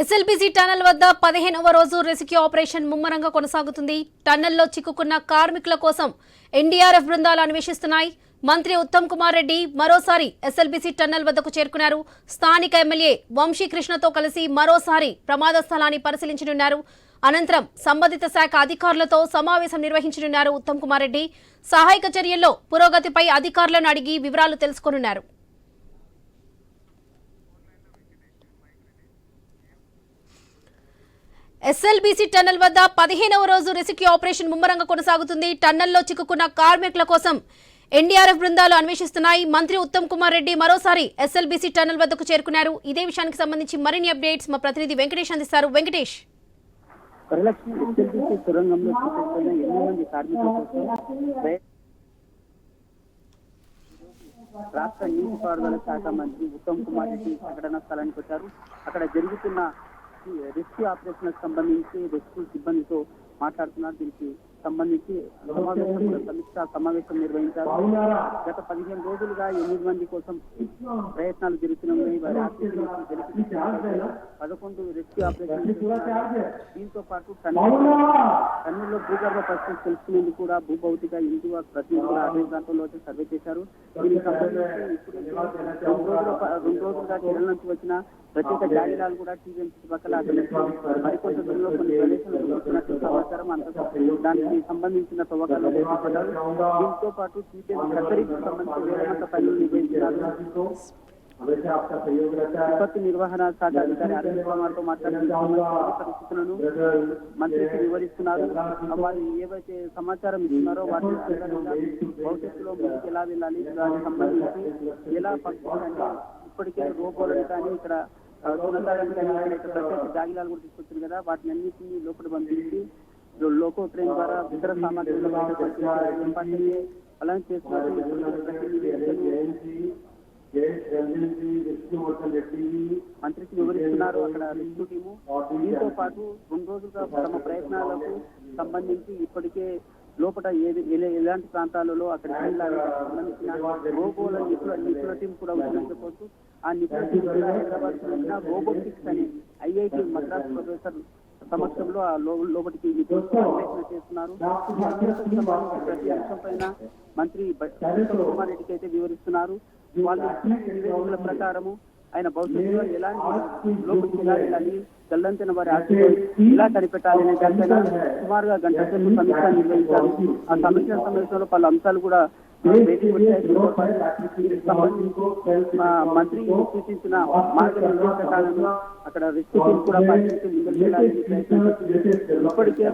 SLBC tunnel వద్ద 15వ రోజు రెస్క్యూ ఆపరేషన్ ముమ్మరంగా కొనసాగుతుంది. టన్నెల్లో చిక్కుకున్న కార్మికుల కోసం ఎన్డీఆర్ఎఫ్ బృందాలు అన్వేషిస్తున్నాయి. మంత్రి ఉత్తమ్ కుమార్ రెడ్డి మరోసారి ఎస్ఎల్బీసీ టన్నెల్ వద్దకు చేరుకున్నారు. స్థానిక ఎమ్మెల్యే వంశీకృష్ణతో కలిసి మరోసారి ప్రమాద స్థలాన్ని పరిశీలించనున్నారు. అనంతరం సంబంధిత శాఖ అధికారులతో సమావేశం నిర్వహించనున్నారు. ఉత్తమ్ కుమార్ రెడ్డి సహాయక చర్యల్లో పురోగతిపై అధికారులను అడిగి వివరాలు తెలుసుకోనున్నారు. ఎస్ఎల్బీసీ టన్నెల్ వద్ద 15వ రోజు రెస్క్యూ ఆపరేషన్ ముమ్మరంగా కొనసాగుతుంది. టన్నెల్లో చిక్కుకున్న కార్మికుల కోసం ఎన్డీఆర్ఎఫ్ బృందాలు అన్వేషిస్తున్నాయి. మంత్రి ఉత్తమ్ కుమార్ రెడ్డి మరోసారి ఎస్ఎల్బీసీ టన్నెల్ వద్దకు చేరుకున్నారు. ఇదే విషయానికి సంబంధించి మరిన్ని అప్డేట్స్ మా ప్రతినిధి వెంకటేష్ అందిస్తారు. వెంకటేష్, రాష్ట్ర నీటిపారుదల శాఖ మంత్రి ఉత్తమ్ కుమార్ రెడ్డి సంఘటనా స్థలానికి వచ్చారు. అక్కడ జరుగుతున్న రెస్క్యూ ఆపరేషన్ సంబంధించి రెస్క్యూ సిబ్బందితో మాట్లాడుతున్నారు. దీనికి సంబంధించి సమీక్షా సమావేశం నిర్వహించారు. గత 15 రోజులుగా 8 మంది కోసం ప్రయత్నాలు జరుగుతున్నాయి. వారి 11 రెస్క్యూ ఆపరేషన్. దీంతో పాటు టన్నెల్లో భూగర్భ పరిస్థితి తెలుసుకునేందుకు కూడా భూభౌతిక ఇంటి ప్రతినిధులు 5 గంటల్లో వచ్చి సర్వే చేశారు. దీనికి సంబంధించి ఇప్పుడు 2 రోజులుగా కేరళ నుంచి వచ్చిన ప్రత్యేక జాగిరాలు కూడా టీవీఎం చుట్టుపక్కల మరికొంత దూరంలో కొన్ని ప్రదేశాలు వచ్చినట్లు సమాచారం. దానికి సంబంధించిన తవ్వకాలు చేపట్టారు. దీంతో పాటు టీవీఎం కత్తరికి సంబంధించిన వేగవంత పనులు నిర్వహించారు. విపత్తు నిర్వహణ శాఖ అధికారి అరవింద్ కుమార్ తో మాట్లాడిన పరిస్థితులను మంత్రికి వివరిస్తున్నారు. వారు ఏవైతే సమాచారం ఇస్తున్నారో వాటిని భవిష్యత్తులో ముందుకు ఎలా వెళ్ళాలి, దానికి సంబంధించి ఎలా పడుతుందంటే ఇప్పటికే రోబోలను కానీ ఇక్కడ ప్రత్యేక జాగిలాలు కూడా తీసుకొచ్చింది కదా, వాటిని అన్నింటినీ లోపల పంపించి లోకో ట్రైన్ ద్వారా ఇతర సామాగ్రిలో అలానే చేస్తున్నారు. మంత్రికి వివరిస్తున్నారు అక్కడ రెస్క్యూ టీము. దీంతో పాటు 2 రోజులుగా తమ ప్రయత్నాలకు సంబంధించి ఇప్పటికే లోపల ఎలాంటి ప్రాంతాలలో అక్కడ సంబంధించిన రోబోల నిపుణుల టీం కూడా ఉందని చెప్పవచ్చు. ఆ నిపుణుల టీం కూడా హైదరాబాద్ సంబంధించిన రోబోటిక్స్ అని ఐఐటి మద్రాస్ ప్రొఫెసర్ సమక్షంలో ఆ లోపలికి అన్వేషణ చేస్తున్నారు. ప్రతి అంశం పైన మంత్రి ఉత్తమ్ కుమార్ రెడ్డికి అయితే వివరిస్తున్నారు. వాళ్ళు నివేదికల ప్రకారము ఆయన భవిష్యత్తులో ఎలాంటి లోపలికి ఎలా వెళ్ళాలి, గల్లంతిన వారి ఆశలు ఎలా కనిపెట్టాలి అనే దానిపైన సుమారుగా గంట సేపు సమీక్ష నిర్వహించారు. ఆ సమీక్ష సమావేశంలో పలు అంశాలు కూడా మంత్రి సూచించిన మార్గదర్శకాలను అక్కడ రెస్క్యూ టీం కూడా పాటించి ముందుకు వెళ్ళాలని ఇప్పటికే